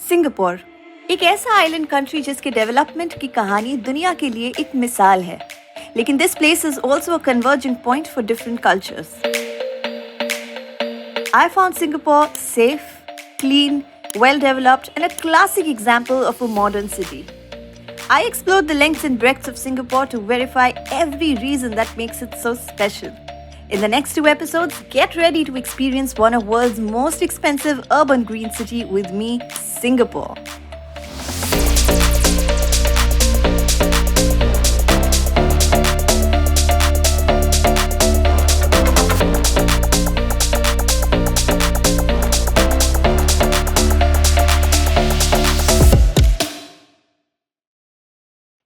Singapore एक ऐसा island country जिसके डेवलपमेंट की कहानी दुनिया के लिए एक मिसाल है, लेकिन this place is also a converging point for different cultures. I found Singapore safe, clean, well developed, and a classic example of a modern city. I explored the lengths and breadths of Singapore to verify every reason that makes it so special. In the next 2 episodes, get ready to experience one of the world's most expensive urban green city with me, Singapore.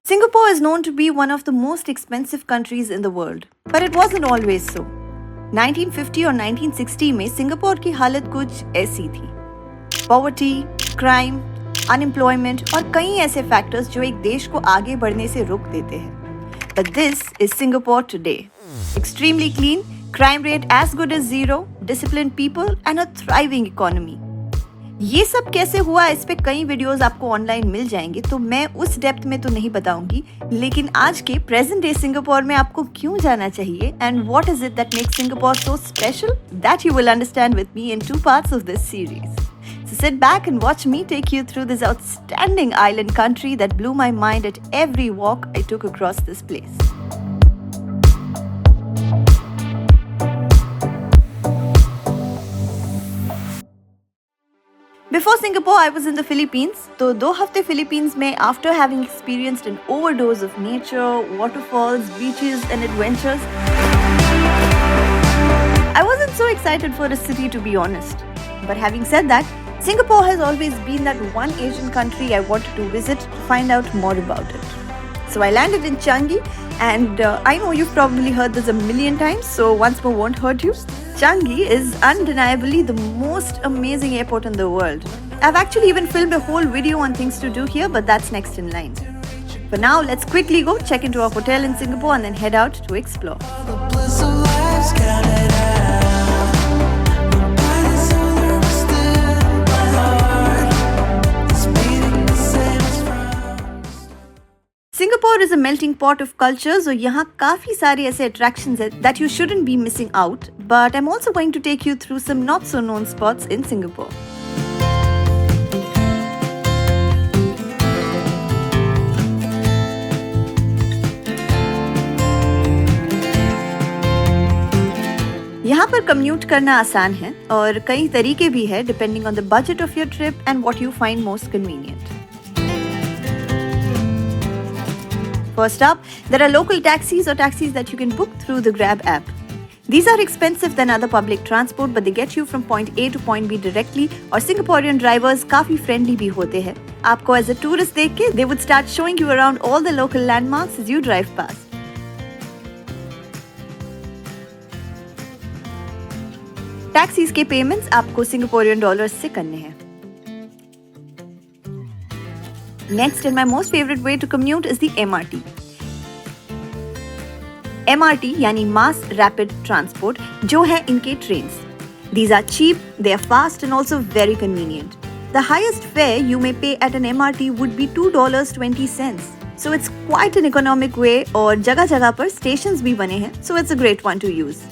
Singapore is known to be one of the most expensive countries in the world, but it wasn't always so. 1950 और 1960 में Singapore की हालत कुछ ऐसी थी. Poverty, crime, unemployment और कई ऐसे फैक्टर्स जो एक देश को आगे बढ़ने से रोक देते हैं. But this is Singapore today. Extremely clean, crime rate as good as zero, disciplined people and a thriving economy. ये सब कैसे हुआ, इस पे कई वीडियोस आपको ऑनलाइन मिल जाएंगे, तो मैं उस डेप्थ में तो नहीं बताऊंगी, लेकिन आज के प्रेजेंट डे सिंगापुर में आपको क्यों जाना चाहिए and what is it that makes Singapore so special, that you will understand with me in 2 parts of this series. So sit back and watch me take you through this outstanding island country that blew my mind at every walk I took across this place. Before Singapore, I was in the Philippines. तो 2 हफ्ते Philippines में after having experienced an overdose of nature, waterfalls, beaches and adventures, I wasn't so excited for a city, to be honest. But having said that, Singapore has always been that one Asian country I wanted to visit to find out more about it. So I landed in Changi, and I know you've probably heard this a million times, so once more won't hurt you. Changi is undeniably the most amazing airport in the world. I've actually even filmed a whole video on things to do here, but that's next in line. For now, let's quickly go check into our hotel in Singapore and then head out to explore. Singapore is a melting pot of cultures, और यहाँ काफी सारे ऐसे attractions हैं that you shouldn't be missing out. But I'm also going to take you through some not so known spots in Singapore. यहाँ पर commute करना आसान है और कई तरीके भी है depending on the budget of your trip and what you find most convenient. First up, there are local taxis or taxis that you can book through the Grab app. These are expensive than other public transport, but they get you from point A to point B directly. और Singaporean drivers काफी friendly भी होते हैं. आपको as a tourist देख के, they would start showing you around all the local landmarks as you drive past. Taxis के payments आपको Singaporean dollars से करने हैं. Next, and my most favorite way to commute is the MRT. MRT यानी Mass Rapid Transport, जो है इनके trains. These are cheap, they are fast and also very convenient. The highest fare you may pay at an MRT would be $2.20. So it's quite an economic way, और जगह जगह पर stations भी बने हैं, so it's a great one to use.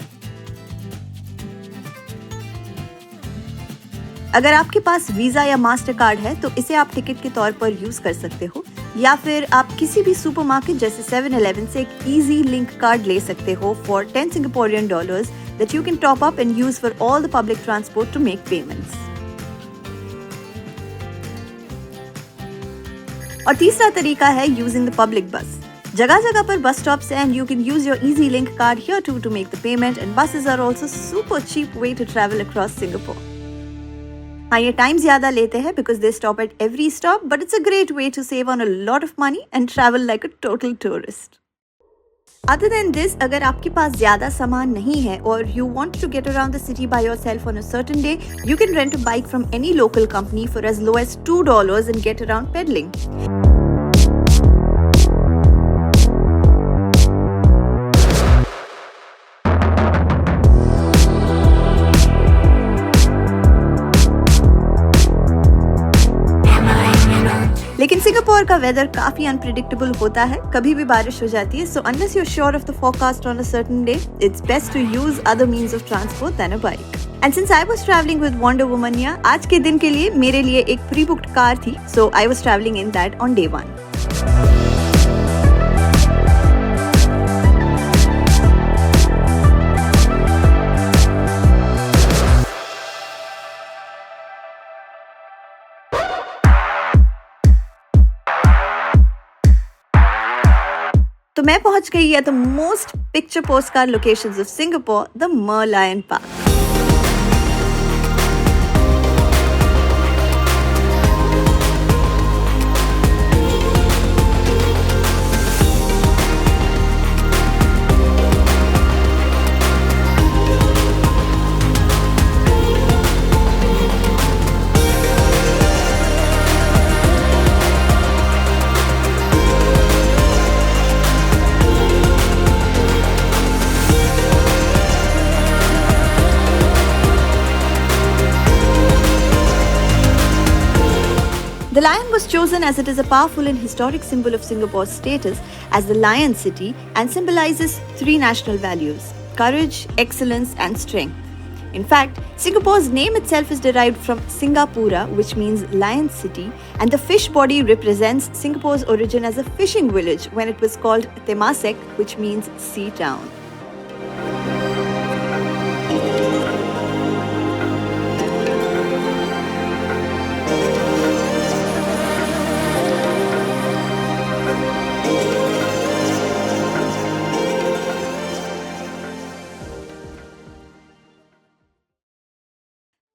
अगर आपके पास visa या मास्टर कार्ड है तो इसे आप टिकट के तौर पर यूज कर सकते हो, या फिर आप किसी भी सुपरमार्केट जैसे 7-Eleven से एक इजी लिंक कार्ड ले सकते हो for 10 Singaporean dollars that you can top up and use for all the public transport to make payments. और तीसरा तरीका है using the public bus. जगह जगह पर बस स्टॉप्स हैं and you can use your easy link card here too to make the payment, and buses are also super cheap way to travel across Singapore. हाँ, ये time ज्यादा लेते हैं because they stop at every stop, but it's a great way to save on a lot of money and travel like a total tourist. Other than this, अगर आपके पास ज्यादा सामान नहीं है और you want to get around the city by yourself on a certain day, you can rent a bike from any local company for as low as $2 and get around pedaling. लेकिन Singapore का weather काफी unpredictable होता है, कभी भी बारिश हो जाती है, so unless you are sure of the forecast on a certain day, it's best to use other means of transport than a bike. And since I was travelling with Wonder Woman, आज के दिन के लिए मेरे लिए एक pre booked car थी, so I was travelling in that on day 1. तो मैं पहुंच गई at the most picture postcard locations of Singapore, the Merlion Park. The lion was chosen as it is a powerful and historic symbol of Singapore's status as the Lion City and symbolizes three national values: courage, excellence, and strength. In fact, Singapore's name itself is derived from Singapura, which means Lion City, and the fish body represents Singapore's origin as a fishing village when it was called Temasek, which means sea town.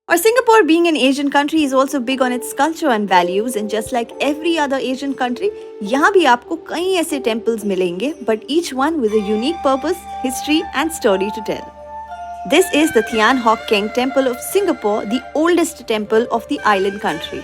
Or Singapore, being an Asian country, is also big on its culture and values, and just like every other Asian country, यहाँ भी आपको कई ऐसे temples मिलेंगे, but each one with a unique purpose, history and story to tell. This is the Thian Hock Keng Temple of Singapore, the oldest temple of the island country.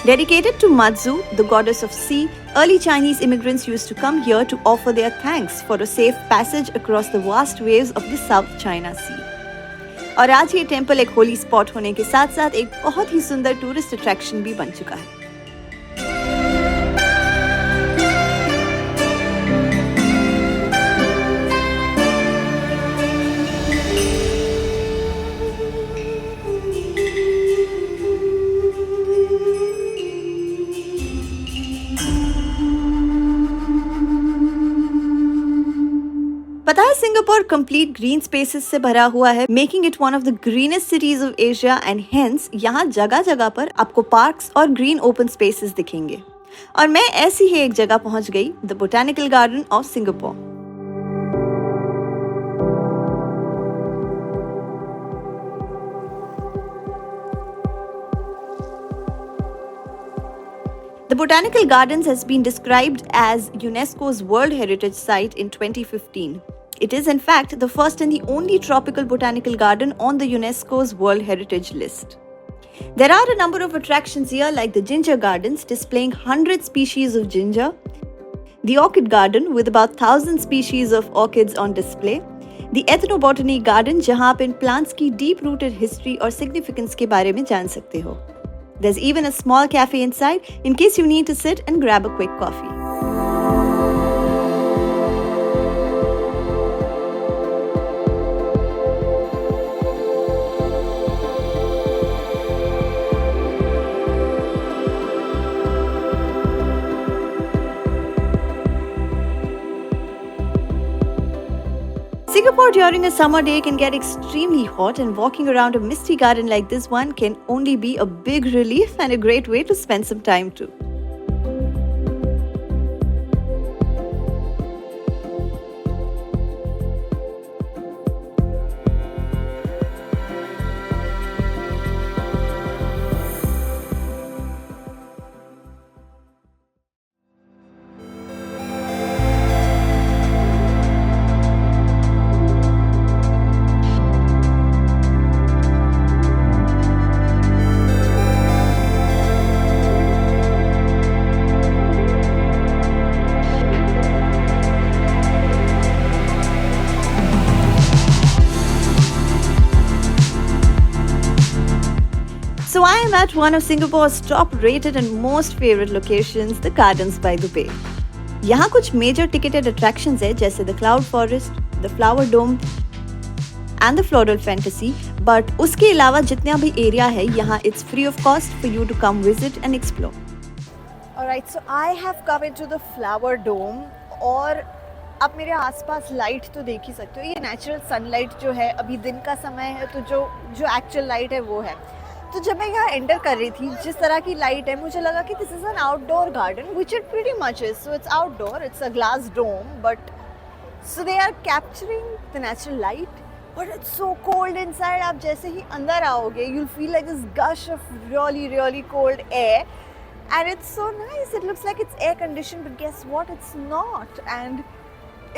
Dedicated to Matsu, the goddess of sea, early Chinese immigrants used to come here to offer their thanks for a safe passage across the vast waves of the South China Sea. और आज ये temple एक Holi spot होने के साथ साथ एक बहुत ही सुंदर टूरिस्ट अट्रैक्शन भी बन चुका है. पता है सिंगापुर कंप्लीट ग्रीन स्पेसेस से भरा हुआ है, making it one of the greenest cities of Asia, and hence यहाँ जगह जगह पर आपको पार्क्स और ग्रीन ओपन स्पेसेस दिखेंगे. और मैं ऐसी ही एक जगह पहुंच गई, the botanical garden of Singapore. The Botanical Gardens has been described as UNESCO's World Heritage Site in 2015. It is in fact the first and the only tropical botanical garden on the UNESCO's World Heritage list. There are a number of attractions here like the Ginger Gardens displaying 100 species of ginger, the Orchid Garden with about 1,000 species of orchids on display, the Ethnobotany Garden जहाँ आप इन plants की deep-rooted history और significance के बारे में जान सकते हो. There's even a small cafe inside in case you need to sit and grab a quick coffee. Singapore during a summer day can get extremely hot, and walking around a misty garden like this one can only be a big relief and a great way to spend some time too. at one of Singapore's top-rated and most favorite locations, the Gardens by the Bay. यहाँ कुछ major ticketed attractions है जैसे the Cloud Forest, the Flower Dome and the Floral Fantasy, but उसके अलावा जितना भी area है यहाँ it's free of cost for you to come visit and explore. Alright, so I have come into the Flower Dome और आप मेरे आसपास लाइट तो देख ही सकते हो. ये नेचुरल सनलाइट जो है, अभी दिन का समय है तो जो एक्चुअल लाइट है वो है. तो जब मैं यहाँ एंटर कर रही थी, जिस तरह की लाइट है, मुझे लगा कि this is an outdoor garden which it pretty much is. So it's outdoor, it's a glass dome, but so they are capturing the natural light, but it's so cold inside. आप जैसे ही अंदर आओगे, you'll feel like this gush of really cold air, and it's so nice. It looks like it's air conditioned, but guess what? It's not. And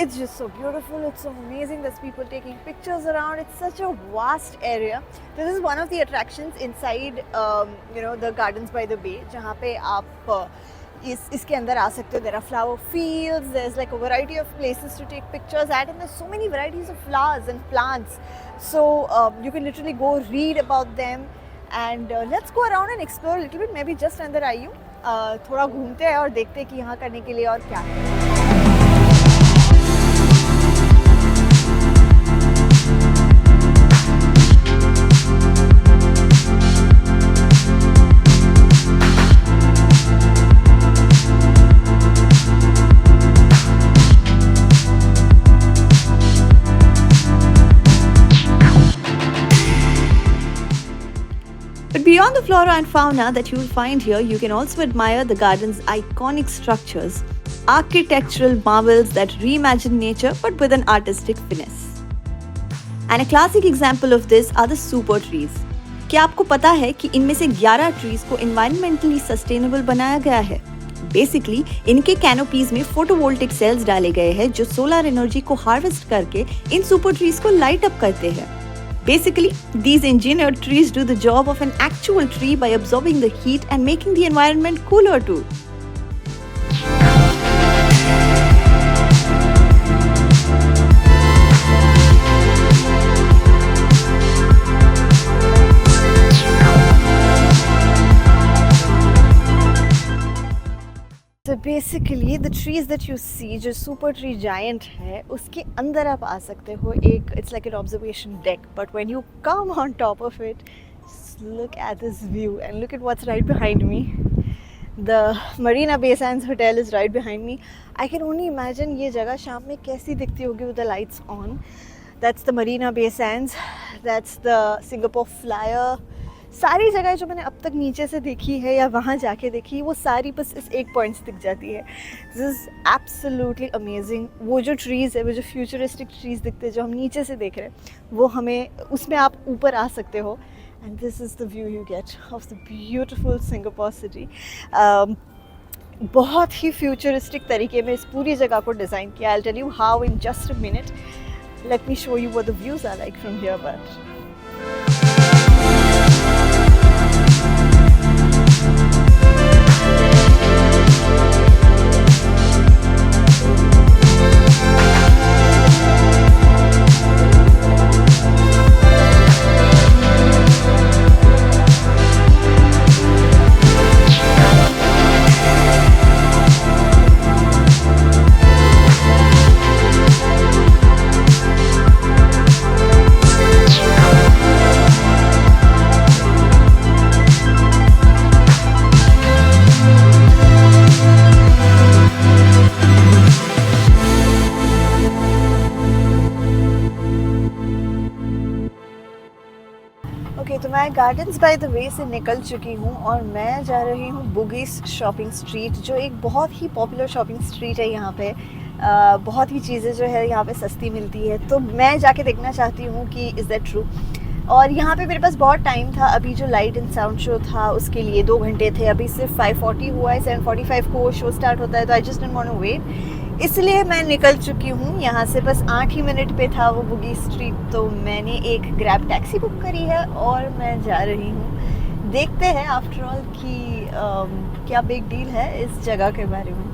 it's just so beautiful. It's so amazing. There's people taking pictures around. It's such a vast area. This is one of the attractions inside, the Gardens by the Bay, जहाँ पे आप इसके अंदर आ सकते हो. There are flower fields. There's like a variety of places to take pictures at, and there's so many varieties of flowers and plants. So you can literally go read about them. And let's go around and explore a little bit. मैं भी just अंदर आई हूँ. थोड़ा घूमते हैं और देखते हैं कि यहाँ करने के लिए और क्या है. But beyond the flora and fauna that you will find here, you can also admire the garden's iconic structures, architectural marvels that reimagine nature but with an artistic finesse. And a classic example of this are the super trees. क्या आपको पता है कि इनमें से 11 trees को environmentally sustainable बनाया गया है? बेसिकली इनके कैनोपीज में फोटोवोल्टिक सेल्स डाले गए हैं जो सोलर एनर्जी को हार्वेस्ट करके इन सुपर ट्रीज को लाइट अप करते हैं. Basically, these engineered trees do the job of an actual tree by absorbing the heat and making the environment cooler too. So basically the trees that you see, जो super tree giant है, उसके अंदर आप आ सकते हो. एक it's like an observation deck, but when you come on top of it, just look at this view and look at what's right behind me. The Marina Bay Sands Hotel is right behind me. I can only imagine ये जगह शाम में कैसी दिखती होगी with the lights on. That's the Marina Bay Sands. That's the Singapore Flyer. सारी जगह जो मैंने अब तक नीचे से देखी है या वहाँ जाके देखी, वो सारी बस इस एक पॉइंट से दिख जाती है. This is absolutely amazing. वो जो ट्रीज़ है, वो जो फ्यूचरिस्टिक ट्रीज़ दिखते हैं जो हम नीचे से देख रहे हैं, वो हमें उसमें आप ऊपर आ सकते हो. And this is the view you get of the beautiful Singapore city. बहुत ही फ्यूचरिस्टिक तरीके में इस पूरी जगह को डिज़ाइन किया. I will tell you how in just a minute. Let me show you what the views are like from here. But तो मैं गार्डन्स बाय द वे से निकल चुकी हूँ और मैं जा रही हूँ बुगीज शॉपिंग स्ट्रीट, जो एक बहुत ही पॉपुलर शॉपिंग स्ट्रीट है यहाँ पे. बहुत ही चीज़ें जो है यहाँ पे सस्ती मिलती है, तो मैं जाके देखना चाहती हूँ कि इज़ दैट ट्रू. और यहाँ पे मेरे पास बहुत टाइम था. अभी जो लाइट एंड साउंड शो था उसके लिए 2 घंटे थे. अभी सिर्फ 5:40 हुआ है, 7:45 को शो स्टार्ट होता है, तो I just didn't want to wait. इसलिए मैं निकल चुकी हूँ यहाँ से. बस 8 ही मिनट पे था वो बुगी स्ट्रीट, तो मैंने एक ग्रैब टैक्सी बुक करी है और मैं जा रही हूँ. देखते हैं आफ्टर ऑल कि क्या बिग डील है इस जगह के बारे में.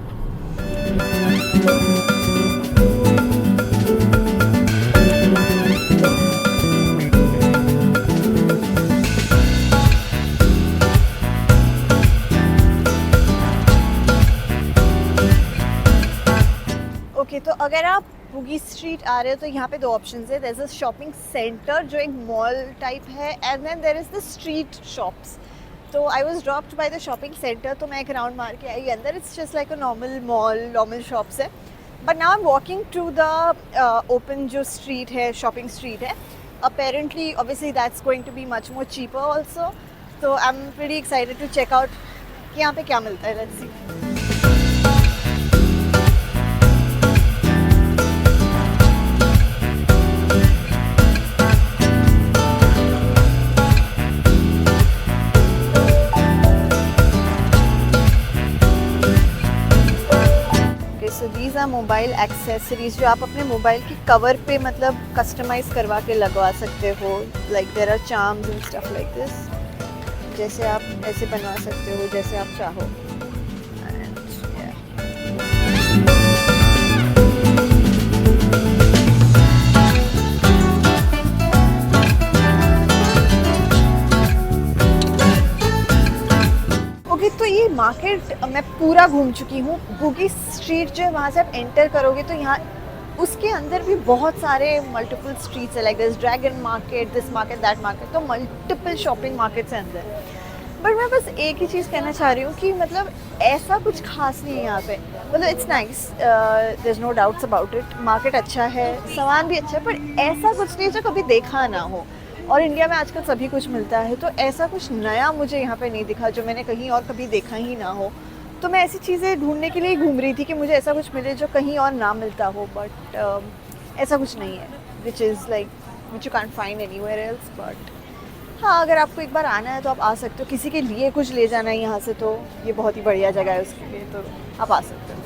ओके तो अगर आप बुगी स्ट्रीट आ रहे हो तो यहाँ पे दो ऑप्शंस है. There is a shopping centre जो एक मॉल टाइप है and then there is the street shops. तो I was dropped by the shopping centre तो मैं एक राउंड मार के आई अंदर. It's just like a normal mall, normal shops है. But now I am walking to the open जो स्ट्रीट है, शॉपिंग स्ट्रीट है. Apparently obviously that's going to be much more cheaper also. तो I am pretty excited to check out कि यहाँ पे क्या मिलता है. Let's see. So these are mobile accessories जो आप अपने मोबाइल की कवर पे मतलब कस्टमाइज करवा के लगवा सकते हो. Like there are charms and stuff like this. जैसे आप ऐसे बनवा सकते हो जैसे आप चाहो. तो ये मार्केट मैं पूरा घूम चुकी हूँ. बुगी स्ट्रीट जो है वहाँ से आप एंटर करोगे तो यहाँ उसके अंदर भी बहुत सारे मल्टीपल स्ट्रीट्स है. Like this dragon market, this market, that market. तो मल्टीपल शॉपिंग मार्केट्स हैं अंदर. बट मैं बस एक ही चीज़ कहना चाह रही हूँ कि मतलब ऐसा कुछ खास नहीं है यहाँ पे. मतलब it's nice, there is no doubts about it. Market अच्छा है, सामान भी अच्छा है, पर ऐसा कुछ नहीं जो कभी देखा ना हो. और इंडिया में आजकल सभी कुछ मिलता है तो ऐसा कुछ नया मुझे यहाँ पे नहीं दिखा जो मैंने कहीं और कभी देखा ही ना हो. तो मैं ऐसी चीज़ें ढूंढने के लिए घूम रही थी कि मुझे ऐसा कुछ मिले जो कहीं और ना मिलता हो. बट ऐसा कुछ नहीं है which is like which you can't find anywhere else. But हाँ, अगर आपको एक बार आना है तो आप आ सकते हो. किसी के लिए कुछ ले जाना है यहाँ से तो ये बहुत ही बढ़िया जगह है उसके लिए. तो आप आ सकते हो.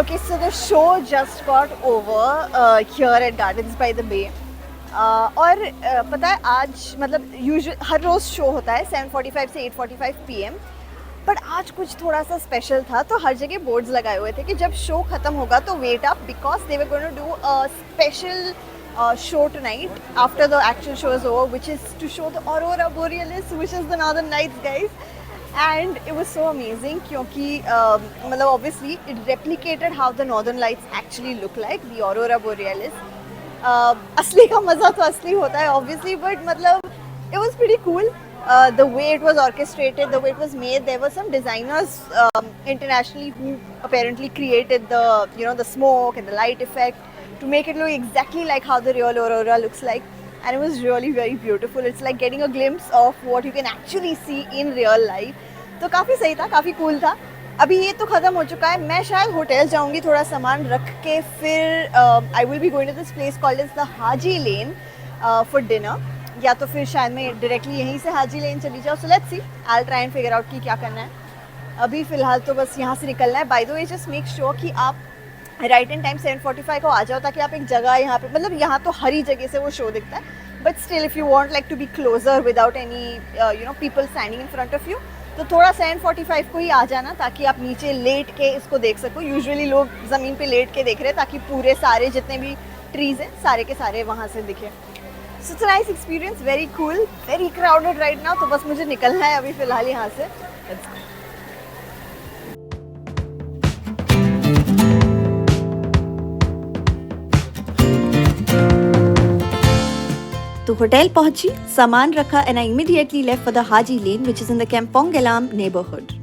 Okay, so the show just got over here at Gardens by the Bay. और पता है आज मतलब यूजुअल हर रोज़ शो होता है 7:45 से 8:45 PM. बट आज कुछ थोड़ा सा स्पेशल था तो हर जगह बोर्ड्स लगाए हुए थे कि जब शो ख़त्म होगा तो wait up because they were going to do a special show tonight after the actual show is over, which is to show the aurora borealis, which is the northern lights, guys. And it was so amazing क्योंकि मतलब obviously it replicated how the northern lights actually look like, the aurora borealis. असली का मज़ा तो असली होता है obviously, but मतलब it was pretty cool. The way it was orchestrated, the way it was made, there were some designers internationally who apparently created the smoke and the light effect to make it look exactly like how the real aurora looks like. And it was really very beautiful. It's like getting a glimpse of what you can actually see in real life. तो काफ़ी सही था, काफ़ी cool था. अभी ये तो ख़त्म हो चुका है. मैं शायद होटल जाऊँगी थोड़ा सामान रख के, फिर I will be going to this place called as the Haji Lane for dinner. या तो फिर शायद मैं डायरेक्टली यहीं से हाजी लेन चली जाऊँ. So let's see, I try and figure out कि क्या करना है. अभी फ़िलहाल तो बस यहाँ से निकलना है. By the way just make sure कि आप राइट इन टाइम 7:45 को आ जाओ ताकि आप एक जगह यहाँ पे, मतलब यहाँ तो हर ही जगह से वो शो दिखता है, but still if you want like to be closer without any people standing in front of you, तो थोड़ा सा N45 को ही आ जाना ताकि आप नीचे लेट के इसको देख सको। यूजुअली लोग ज़मीन पे लेट के देख रहे हैं ताकि पूरे सारे जितने भी ट्रीज हैं सारे के सारे वहाँ से दिखे। So it's nice experience, very cool, very crowded right now. तो बस मुझे निकलना है अभी फ़िलहाल यहाँ से। तो होटल पहुंची, सामान रखा and I immediately left for the Haji Lane which is in the Kampong Glam neighborhood.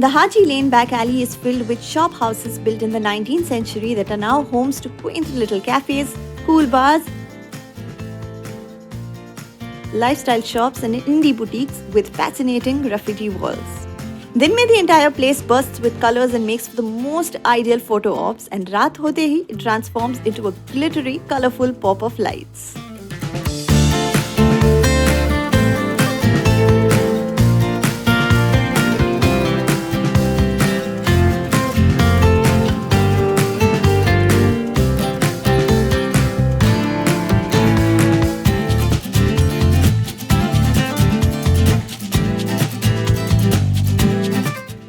The Haji Lane back alley is filled with shop houses built in the 19th century that are now homes to quaint little cafes, cool bars, lifestyle shops and indie boutiques with fascinating graffiti walls. दिन में the entire place bursts with colors and makes for the most ideal photo ops, and रात होते ही it transforms into a glittery, colorful pop of lights.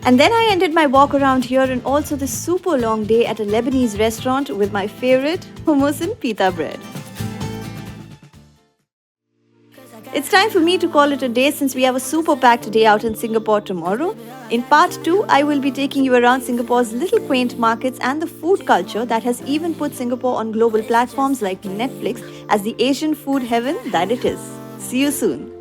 And then I ended my walk around here and also this super long day at a Lebanese restaurant with my favorite hummus and pita bread. It's time for me to call it a day since we have a super packed day out in Singapore tomorrow. In part 2, I will be taking you around Singapore's little quaint markets and the food culture that has even put Singapore on global platforms like Netflix as the Asian food heaven that it is. See you soon.